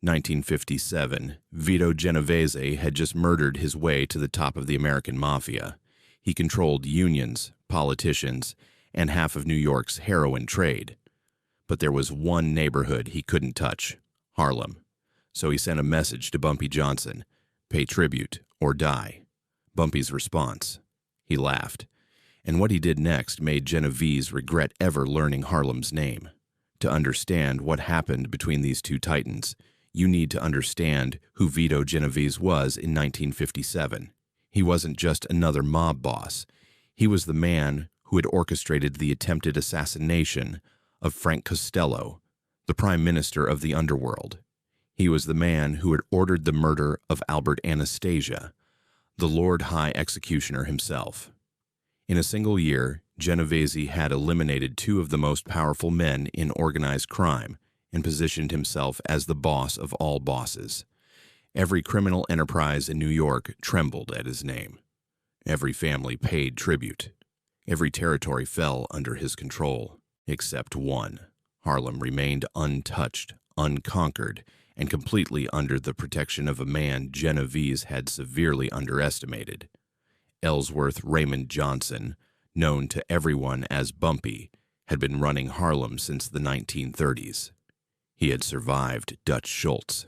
1957, Vito Genovese had just murdered his way to the top of the American Mafia. He controlled unions, politicians, and half of New York's heroin trade. But there was one neighborhood he couldn't touch, Harlem. So he sent a message to Bumpy Johnson, "Pay tribute or die." Bumpy's response: he laughed. And what he did next made Genovese regret ever learning Harlem's name. To understand what happened between these two titans, you need to understand who Vito Genovese was in 1957. He wasn't just another mob boss. He was the man who had orchestrated the attempted assassination of Frank Costello, the Prime Minister of the underworld. He was the man who had ordered the murder of Albert Anastasia, the Lord High Executioner himself. In a single year, Genovese had eliminated two of the most powerful men in organized crime and positioned himself as the boss of all bosses. Every criminal enterprise in New York trembled at his name. Every family paid tribute. Every territory fell under his control, except one. Harlem remained untouched, unconquered, and completely under the protection of a man Genovese had severely underestimated. Ellsworth Raymond Johnson, known to everyone as Bumpy, had been running Harlem since the 1930s. He had survived Dutch Schultz.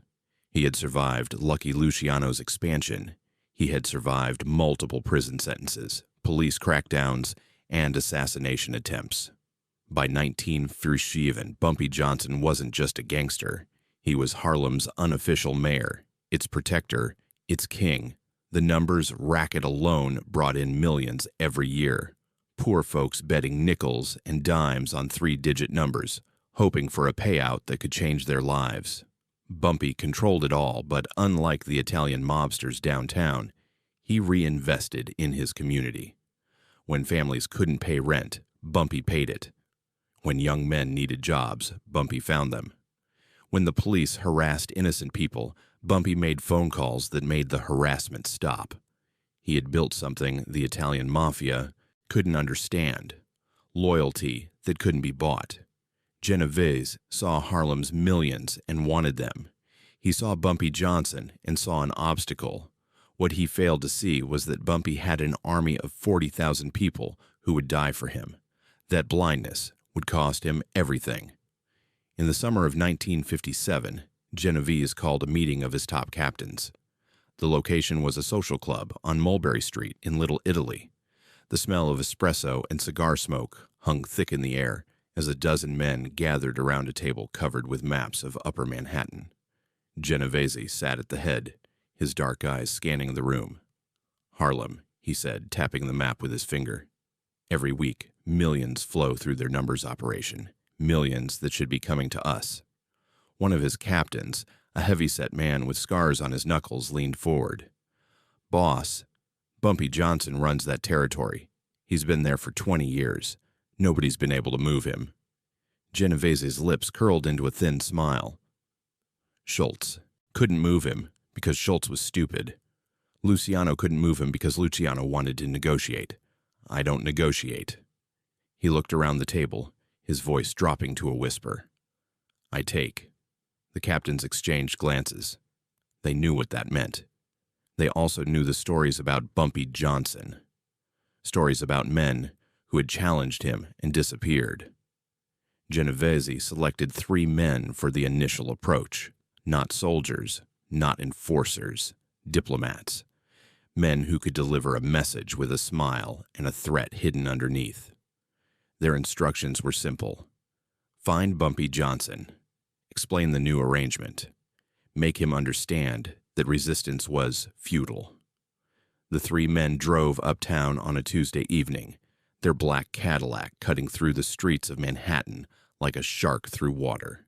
He had survived Lucky Luciano's expansion. He had survived multiple prison sentences, police crackdowns, and assassination attempts. By 1947, Bumpy Johnson wasn't just a gangster. He was Harlem's unofficial mayor, its protector, its king. The numbers racket alone brought in millions every year. Poor folks betting nickels and dimes on three-digit numbers, hoping for a payout that could change their lives. Bumpy controlled it all, but unlike the Italian mobsters downtown, he reinvested in his community. When families couldn't pay rent, Bumpy paid it. When young men needed jobs, Bumpy found them. When the police harassed innocent people, Bumpy made phone calls that made the harassment stop. He had built something the Italian Mafia couldn't understand: loyalty that couldn't be bought. Genovese saw Harlem's millions and wanted them. He saw Bumpy Johnson and saw an obstacle. What he failed to see was that Bumpy had an army of 40,000 people who would die for him. That blindness would cost him everything. In the summer of 1957, Genovese called a meeting of his top captains. The location was a social club on Mulberry Street in Little Italy. The smell of espresso and cigar smoke hung thick in the air as a dozen men gathered around a table covered with maps of Upper Manhattan. Genovese sat at the head, his dark eyes scanning the room. "Harlem," he said, tapping the map with his finger. "Every week, millions flow through their numbers operation, millions that should be coming to us." One of his captains, a heavy-set man with scars on his knuckles, leaned forward. "Boss, Bumpy Johnson runs that territory. He's been there for 20 years. Nobody's been able to move him." Genovese's lips curled into a thin smile. "Schultz couldn't move him because Schultz was stupid. Luciano couldn't move him because Luciano wanted to negotiate. I don't negotiate." He looked around the table, his voice dropping to a whisper. "I take." The captains exchanged glances. They knew what that meant. They also knew the stories about Bumpy Johnson. Stories about men who had challenged him and disappeared. Genovese selected 3 men for the initial approach. Not soldiers, not enforcers, diplomats. Men who could deliver a message with a smile and a threat hidden underneath. Their instructions were simple. Find Bumpy Johnson. Explain the new arrangement. Make him understand that resistance was futile. The 3 men drove uptown on a Tuesday evening, their black Cadillac cutting through the streets of Manhattan like a shark through water.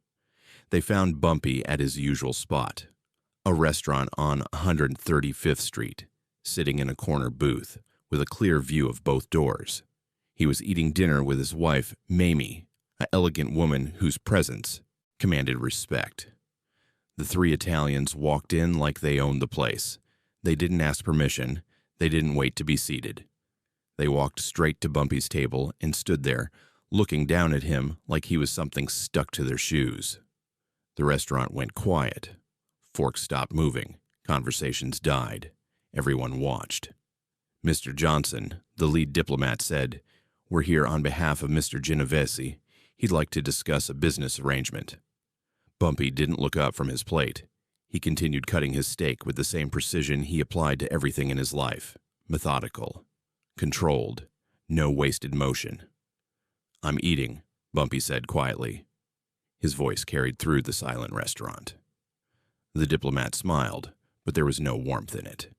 They found Bumpy at his usual spot, a restaurant on 135th Street, sitting in a corner booth with a clear view of both doors. He was eating dinner with his wife, Mamie, an elegant woman whose presence commanded respect. The 3 Italians walked in like they owned the place. They didn't ask permission. They didn't wait to be seated. They walked straight to Bumpy's table and stood there, looking down at him like he was something stuck to their shoes. The restaurant went quiet. Forks stopped moving. Conversations died. Everyone watched. Mr. Johnson, the lead diplomat, said, "We're here on behalf of Mr. Genovese. He'd like to discuss a business arrangement." Bumpy didn't look up from his plate. He continued cutting his steak with the same precision he applied to everything in his life. Methodical. Controlled. No wasted motion. "I'm eating," Bumpy said quietly. His voice carried through the silent restaurant. The diplomat smiled, but there was no warmth in it.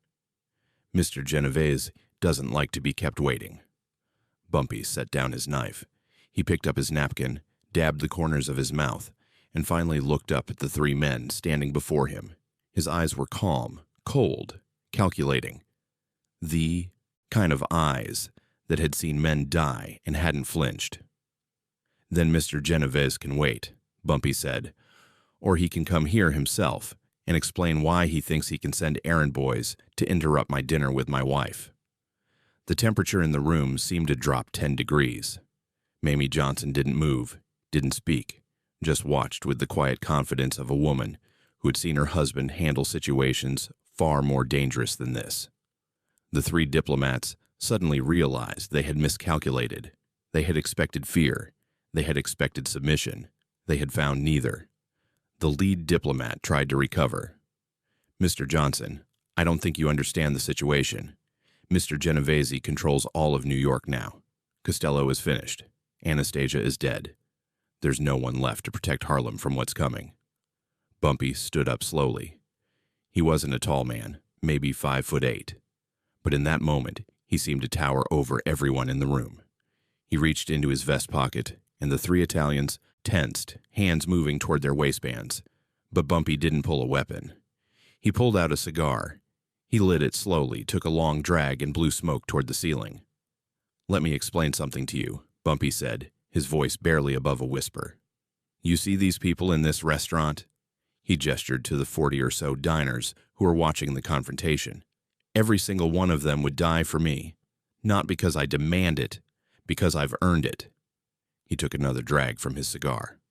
"Mr. Genovese doesn't like to be kept waiting." Bumpy set down his knife. He picked up his napkin, dabbed the corners of his mouth, and finally looked up at the three men standing before him. His eyes were calm, cold, calculating. The kind of eyes that had seen men die and hadn't flinched. "Then Mr. Genovese can wait," Bumpy said, "or he can come here himself and explain why he thinks he can send errand boys to interrupt my dinner with my wife." The temperature in the room seemed to drop 10 degrees. Mamie Johnson didn't move, didn't speak, just watched with the quiet confidence of a woman who had seen her husband handle situations far more dangerous than this. The three diplomats suddenly realized they had miscalculated. They had expected fear. They had expected submission. They had found neither. The lead diplomat tried to recover. "Mr. Johnson, I don't think you understand the situation. Mr. Genovese controls all of New York now. Costello is finished. Anastasia is dead. There's no one left to protect Harlem from what's coming." Bumpy stood up slowly. He wasn't a tall man, maybe 5'8", but in that moment he seemed to tower over everyone in the room. He reached into his vest pocket, and the three Italians tensed, hands moving toward their waistbands. But Bumpy didn't pull a weapon. He pulled out a cigar. He lit it slowly, took a long drag, and blew smoke toward the ceiling. "Let me explain something to you," Bumpy said, his voice barely above a whisper. "You see these people in this restaurant?" He gestured to the 40 or so diners who were watching the confrontation. "Every single one of them would die for me. Not because I demand it, because I've earned it." He took another drag from his cigar.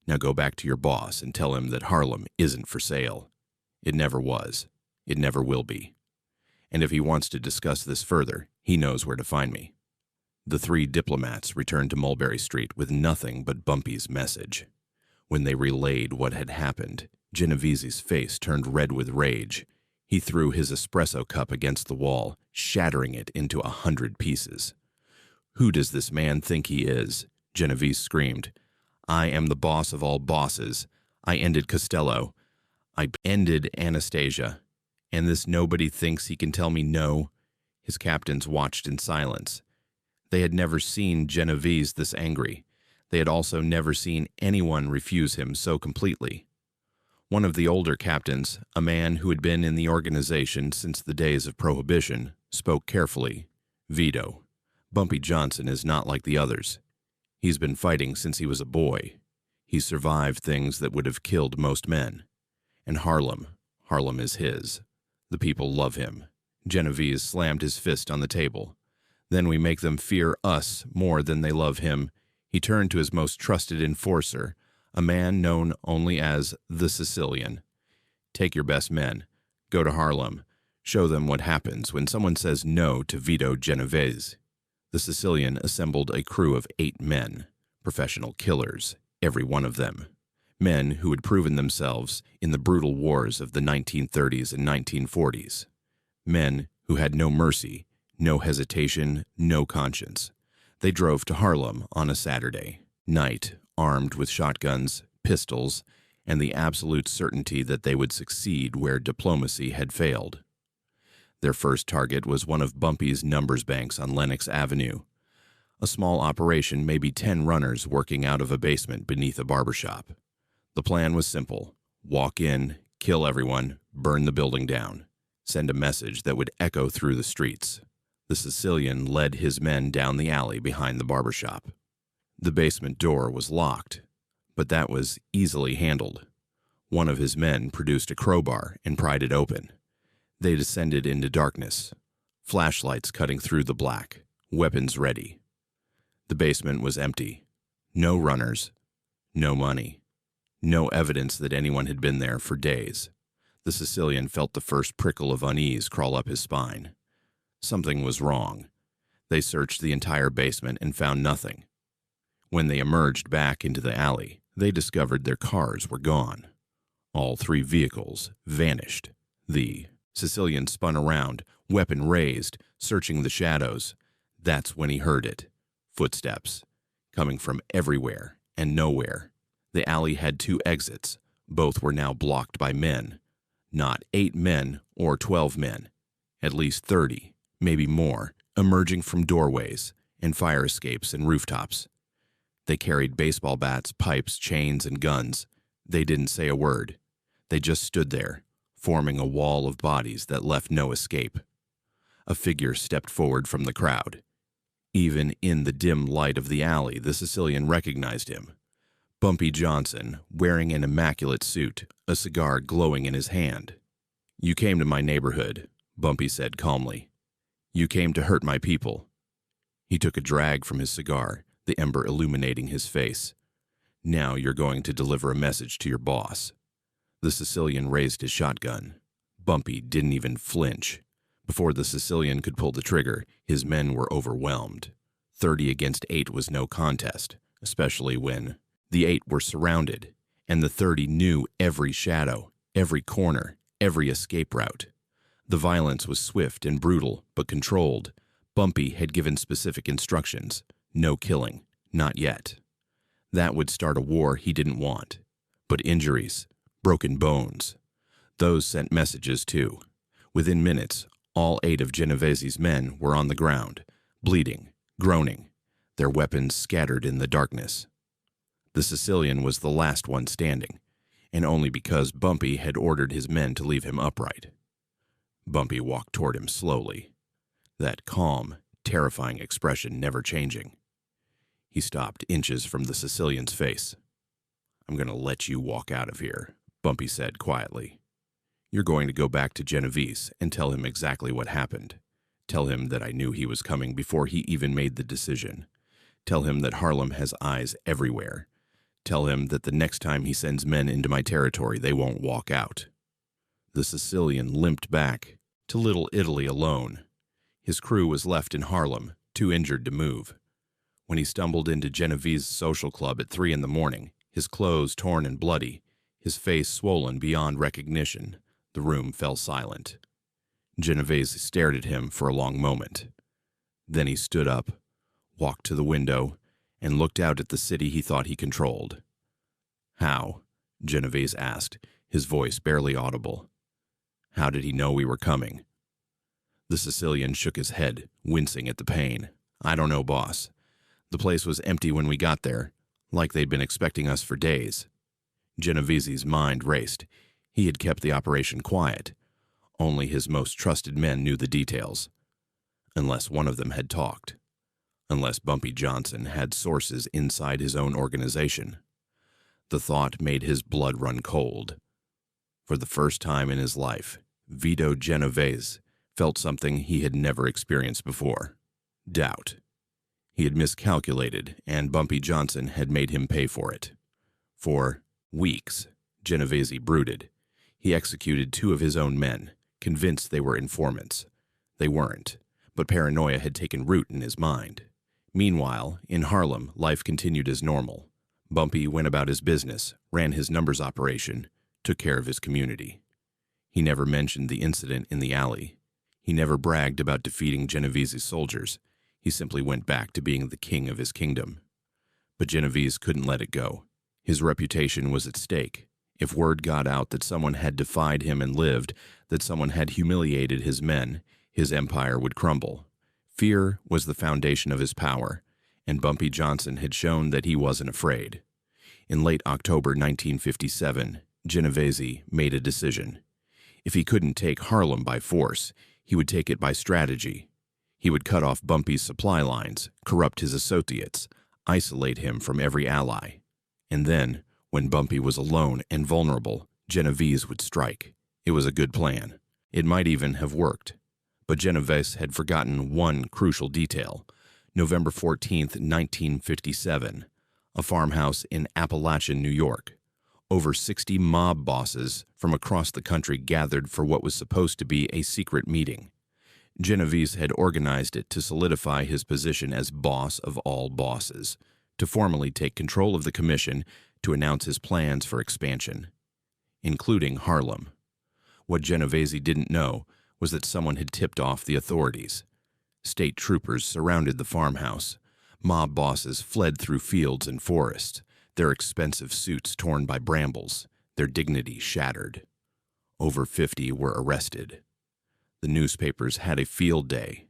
"Now go back to your boss and tell him that Harlem isn't for sale. It never was. It never will be. And if he wants to discuss this further, he knows where to find me." The three diplomats returned to Mulberry Street with nothing but Bumpy's message. When they relayed what had happened, Genovese's face turned red with rage. He threw his espresso cup against the wall, shattering it into 100 pieces. "Who does this man think he is?" Genovese screamed. "I am the boss of all bosses. I ended Costello. I ended Anastasia. And this nobody thinks he can tell me no?" His captains watched in silence. They had never seen Genovese this angry. They had also never seen anyone refuse him so completely. One of the older captains, a man who had been in the organization since the days of Prohibition, spoke carefully. "Vito, Bumpy Johnson is not like the others. He's been fighting since he was a boy. He's survived things that would have killed most men. And Harlem is his. The people love him." Genovese slammed his fist on the table. "Then we make them fear us more than they love him." He turned to his most trusted enforcer, a man known only as the Sicilian. "Take your best men. Go to Harlem. Show them what happens when someone says no to Vito Genovese." The Sicilian assembled a crew of 8 men, professional killers, every one of them. Men who had proven themselves in the brutal wars of the 1930s and 1940s. Men who had no mercy, no hesitation, no conscience. They drove to Harlem on a Saturday night, armed with shotguns, pistols, and the absolute certainty that they would succeed where diplomacy had failed. Their first target was one of Bumpy's numbers banks on Lenox Avenue. A small operation, maybe 10 runners working out of a basement beneath a barbershop. The plan was simple. Walk in, kill everyone, burn the building down. Send a message that would echo through the streets. The Sicilian led his men down the alley behind the barbershop. The basement door was locked, but that was easily handled. One of his men produced a crowbar and pried it open. They descended into darkness, flashlights cutting through the black, weapons ready. The basement was empty. No runners, no money, no evidence that anyone had been there for days. The Sicilian felt the first prickle of unease crawl up his spine. Something was wrong. They searched the entire basement and found nothing. When they emerged back into the alley, they discovered their cars were gone. All 3 vehicles vanished. The Sicilian spun around, weapon raised, searching the shadows. That's when he heard it. Footsteps, coming from everywhere and nowhere. The alley had 2 exits. Both were now blocked by men. Not 8 men or 12 men. At least 30, maybe more, emerging from doorways and fire escapes and rooftops. They carried baseball bats, pipes, chains, and guns. They didn't say a word. They just stood there, forming a wall of bodies that left no escape. A figure stepped forward from the crowd. Even in the dim light of the alley, the Sicilian recognized him. Bumpy Johnson, wearing an immaculate suit, a cigar glowing in his hand. "You came to my neighborhood," Bumpy said calmly. "You came to hurt my people." He took a drag from his cigar, the ember illuminating his face. "Now you're going to deliver a message to your boss." The Sicilian raised his shotgun. Bumpy didn't even flinch. Before the Sicilian could pull the trigger, his men were overwhelmed. 30 against 8 was no contest, especially when the 8 were surrounded, and the 30 knew every shadow, every corner, every escape route. The violence was swift and brutal, but controlled. Bumpy had given specific instructions. No killing, not yet. That would start a war he didn't want. But injuries, broken bones, those sent messages too. Within minutes, all 8 of Genovese's men were on the ground, bleeding, groaning, their weapons scattered in the darkness. The Sicilian was the last one standing, and only because Bumpy had ordered his men to leave him upright. Bumpy walked toward him slowly, that calm, terrifying expression never changing. He stopped inches from the Sicilian's face. "I'm going to let you walk out of here," Bumpy said quietly. "You're going to go back to Genovese and tell him exactly what happened. Tell him that I knew he was coming before he even made the decision. Tell him that Harlem has eyes everywhere. Tell him that the next time he sends men into my territory, they won't walk out." The Sicilian limped back to Little Italy alone. His crew was left in Harlem, too injured to move. When he stumbled into Genovese's social club at 3 in the morning, his clothes torn and bloody, his face swollen beyond recognition, the room fell silent. Genovese stared at him for a long moment. Then he stood up, walked to the window, and looked out at the city he thought he controlled. "How?" Genovese asked, his voice barely audible. "How did he know we were coming?" The Sicilian shook his head, wincing at the pain. "I don't know, boss. The place was empty when we got there, like they'd been expecting us for days." Genovese's mind raced. He had kept the operation quiet. Only his most trusted men knew the details. Unless one of them had talked. Unless Bumpy Johnson had sources inside his own organization. The thought made his blood run cold. For the first time in his life, Vito Genovese felt something he had never experienced before. Doubt. He had miscalculated, and Bumpy Johnson had made him pay for it. For weeks, Genovese brooded. He executed 2 of his own men, convinced they were informants. They weren't, but paranoia had taken root in his mind. Meanwhile, in Harlem, life continued as normal. Bumpy went about his business, ran his numbers operation, took care of his community. He never mentioned the incident in the alley. He never bragged about defeating Genovese's soldiers. He simply went back to being the king of his kingdom. But Genovese couldn't let it go. His reputation was at stake. If word got out that someone had defied him and lived, that someone had humiliated his men, his empire would crumble. Fear was the foundation of his power, and Bumpy Johnson had shown that he wasn't afraid. In late October 1957, Genovese made a decision. If he couldn't take Harlem by force, he would take it by strategy. He would cut off Bumpy's supply lines, corrupt his associates, isolate him from every ally. And then, when Bumpy was alone and vulnerable, Genovese would strike. It was a good plan. It might even have worked. But Genovese had forgotten one crucial detail. November 14th, 1957, a farmhouse in Appalachian, New York. Over 60 mob bosses from across the country gathered for what was supposed to be a secret meeting. Genovese had organized it to solidify his position as boss of all bosses, to formally take control of the commission, to announce his plans for expansion, including Harlem. What Genovese didn't know was that someone had tipped off the authorities. State troopers surrounded the farmhouse. Mob bosses fled through fields and forests, their expensive suits torn by brambles, their dignity shattered. Over 50 were arrested. The newspapers had a field day.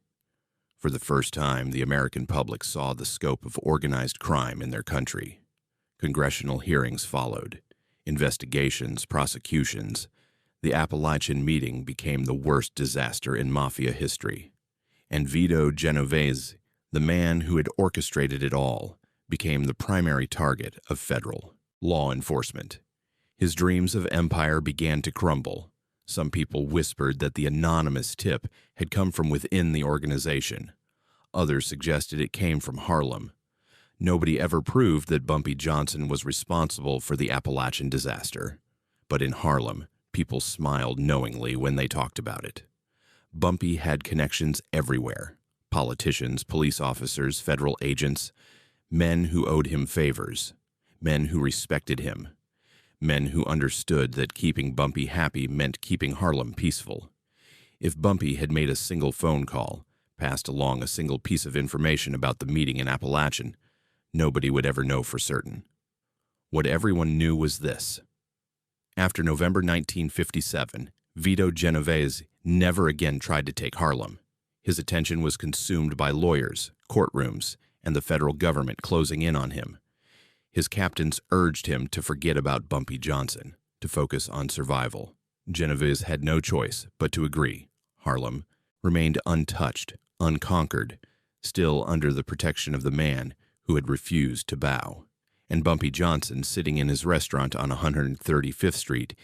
For the first time, the American public saw the scope of organized crime in their country. Congressional hearings followed, investigations, prosecutions. The Appalachian meeting became the worst disaster in mafia history. And Vito Genovese, the man who had orchestrated it all, became the primary target of federal law enforcement. His dreams of empire began to crumble. Some people whispered that the anonymous tip had come from within the organization. Others suggested it came from Harlem. Nobody ever proved that Bumpy Johnson was responsible for the Appalachian disaster. But in Harlem, people smiled knowingly when they talked about it. Bumpy had connections everywhere. Politicians, police officers, federal agents, men who owed him favors, men who respected him, men who understood that keeping Bumpy happy meant keeping Harlem peaceful. If Bumpy had made a single phone call, passed along a single piece of information about the meeting in Appalachian, nobody would ever know for certain. What everyone knew was this. After November 1957, Vito Genovese never again tried to take Harlem. His attention was consumed by lawyers, courtrooms, and the federal government closing in on him. His captains urged him to forget about Bumpy Johnson, to focus on survival. Genovese had no choice but to agree. Harlem remained untouched, unconquered, still under the protection of the man who had refused to bow. And Bumpy Johnson, sitting in his restaurant on 135th Street,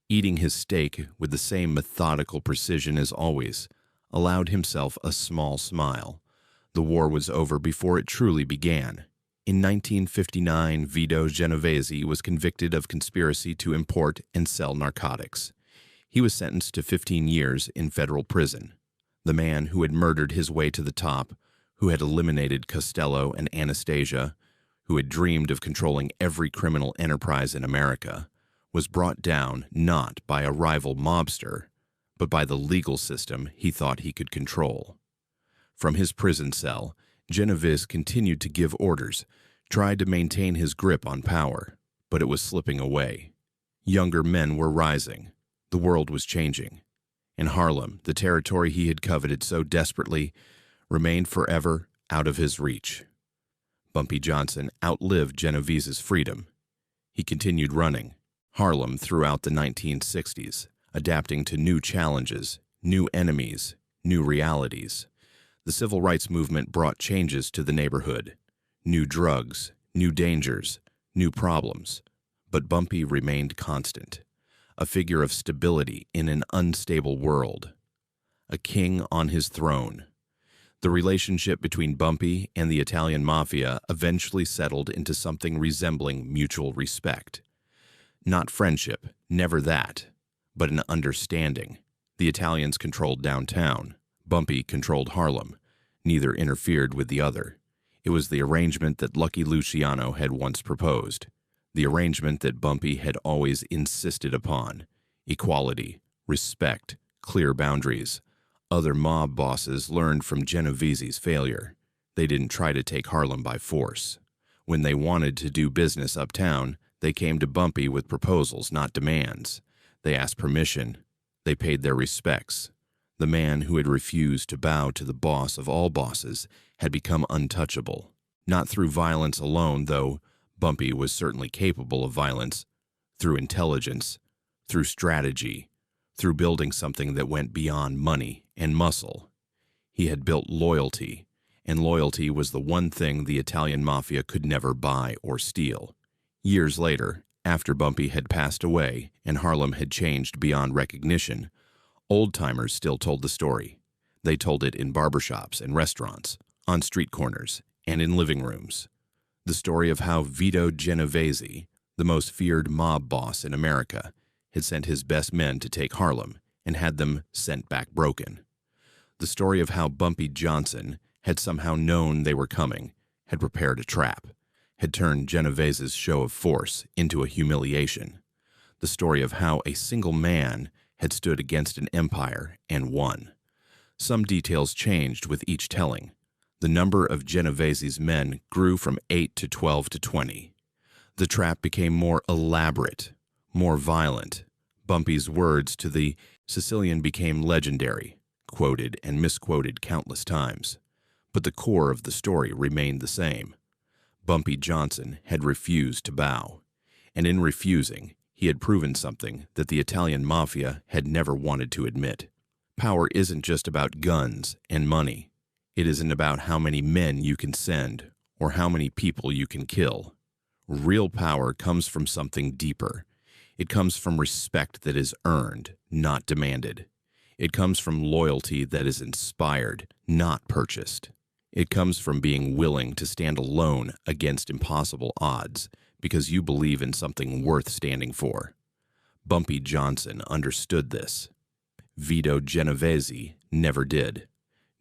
eating his steak with the same methodical precision as always, allowed himself a small smile. The war was over before it truly began. In 1959, Vito Genovese was convicted of conspiracy to import and sell narcotics. He was sentenced to 15 years in federal prison. The man who had murdered his way to the top, who had eliminated Costello and Anastasia, who had dreamed of controlling every criminal enterprise in America, was brought down not by a rival mobster, but by the legal system he thought he could control. From his prison cell, Genovese continued to give orders, tried to maintain his grip on power, but it was slipping away. Younger men were rising. The world was changing. And Harlem, the territory he had coveted so desperately, remained forever out of his reach. Bumpy Johnson outlived Genovese's freedom. He continued running Harlem throughout the 1960s, adapting to new challenges, new enemies, new realities. The civil rights movement brought changes to the neighborhood. New drugs, new dangers, new problems. But Bumpy remained constant, a figure of stability in an unstable world, a king on his throne. The relationship between Bumpy and the Italian Mafia eventually settled into something resembling mutual respect. Not friendship, never that, but an understanding. The Italians controlled downtown. Bumpy controlled Harlem. Neither interfered with the other. It was the arrangement that Lucky Luciano had once proposed, the arrangement that Bumpy had always insisted upon: equality, respect, clear boundaries. Other mob bosses learned from Genovese's failure. They didn't try to take Harlem by force. When they wanted to do business uptown, they came to Bumpy with proposals, not demands. They asked permission. They paid their respects. The man who had refused to bow to the boss of all bosses had become untouchable. Not through violence alone, though Bumpy was certainly capable of violence, through intelligence, through strategy, through building something that went beyond money and muscle. He had built loyalty, and loyalty was the one thing the Italian Mafia could never buy or steal. Years later, after Bumpy had passed away and Harlem had changed beyond recognition, old-timers still told the story. They told it in barbershops and restaurants, on street corners, and in living rooms. The story of how Vito Genovese, The most feared mob boss in America had sent his best men to take Harlem and had them sent back broken. The story of how Bumpy Johnson had somehow known they were coming, had prepared a trap, had turned Genovese's show of force into a humiliation. The story of how a single man had stood against an empire and won. Some details changed with each telling. The number of Genovese's men grew from 8 to 12 to 20. The trap became more elaborate, more violent. Bumpy's words to the Sicilian became legendary, quoted and misquoted countless times. But the core of the story remained the same. Bumpy Johnson had refused to bow, and in refusing, he had proven something that the Italian Mafia had never wanted to admit. Power isn't just about guns and money. It isn't about how many men you can send or how many people you can kill. Real power comes from something deeper. It comes from respect that is earned, not demanded. It comes from loyalty that is inspired, not purchased. It comes from being willing to stand alone against impossible odds because you believe in something worth standing for. Bumpy Johnson understood this. Vito Genovese never did.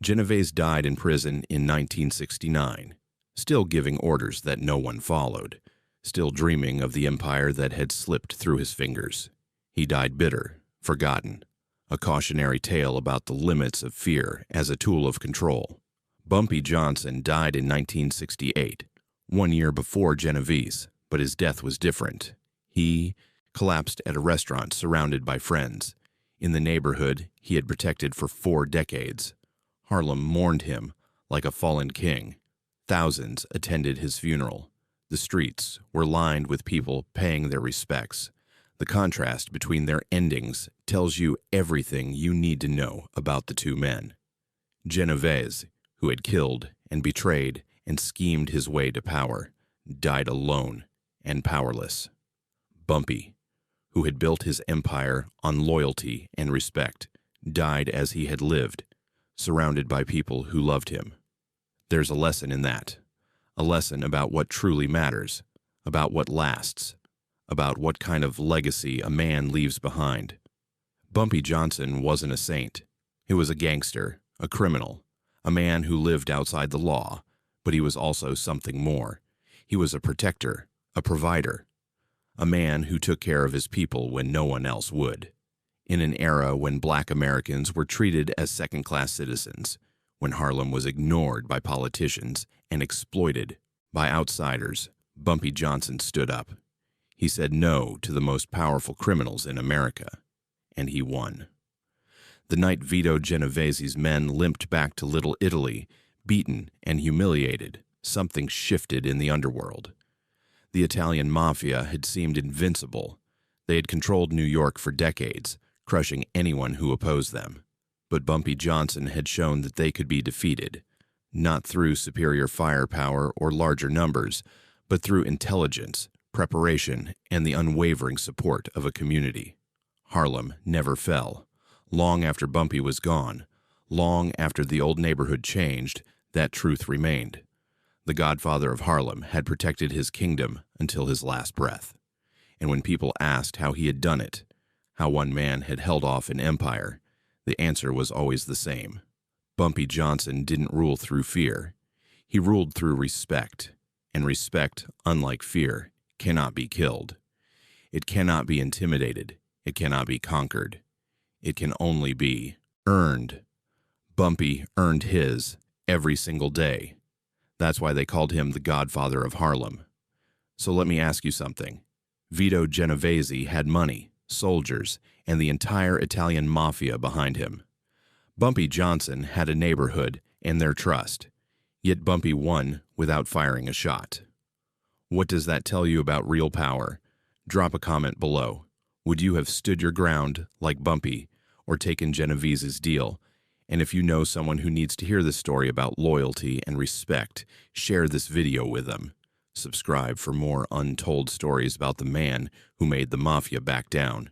Genovese died in prison in 1969, still giving orders that no one followed, still dreaming of the empire that had slipped through his fingers. He died bitter, forgotten, a cautionary tale about the limits of fear as a tool of control. Bumpy Johnson died in 1968, 1 year before Genovese, but his death was different. He collapsed at a restaurant surrounded by friends. In the neighborhood he had protected for 4 decades. Harlem mourned him like a fallen king. Thousands attended his funeral. The streets were lined with people paying their respects. The contrast between their endings tells you everything you need to know about the two men. Genovese, who had killed and betrayed and schemed his way to power, died alone and powerless. Bumpy, who had built his empire on loyalty and respect, died as he had lived, surrounded by people who loved him. There's a lesson in that, a lesson about what truly matters, about what lasts, about what kind of legacy a man leaves behind. Bumpy Johnson wasn't a saint. He was a gangster, a criminal, a man who lived outside the law, but he was also something more. He was a protector, a provider, a man who took care of his people when no one else would. In an era when Black Americans were treated as second-class citizens, when Harlem was ignored by politicians and exploited by outsiders, Bumpy Johnson stood up. He said no to the most powerful criminals in America, and he won. The night Vito Genovese's men limped back to Little Italy, beaten and humiliated, something shifted in the underworld. The Italian Mafia had seemed invincible. They had controlled New York for decades, crushing anyone who opposed them. But Bumpy Johnson had shown that they could be defeated, not through superior firepower or larger numbers, but through intelligence, preparation, and the unwavering support of a community. Harlem never fell. Long after Bumpy was gone, long after the old neighborhood changed, that truth remained. The Godfather of Harlem had protected his kingdom until his last breath. And when people asked how he had done it, how one man had held off an empire, the answer was always the same. Bumpy Johnson didn't rule through fear. He ruled through respect, and respect, unlike fear, cannot be killed. It cannot be intimidated. It cannot be conquered. It can only be earned. Bumpy earned his every single day. That's why they called him the Godfather of Harlem. So let me ask you something. Vito Genovese had money, soldiers, and the entire Italian Mafia behind him. Bumpy Johnson had a neighborhood and their trust, yet Bumpy won without firing a shot. What does that tell you about real power? Drop a comment below. Would you have stood your ground like Bumpy or taken Genovese's deal? And if you know someone who needs to hear this story about loyalty and respect, share this video with them. Subscribe for more untold stories about the man who made the Mafia back down.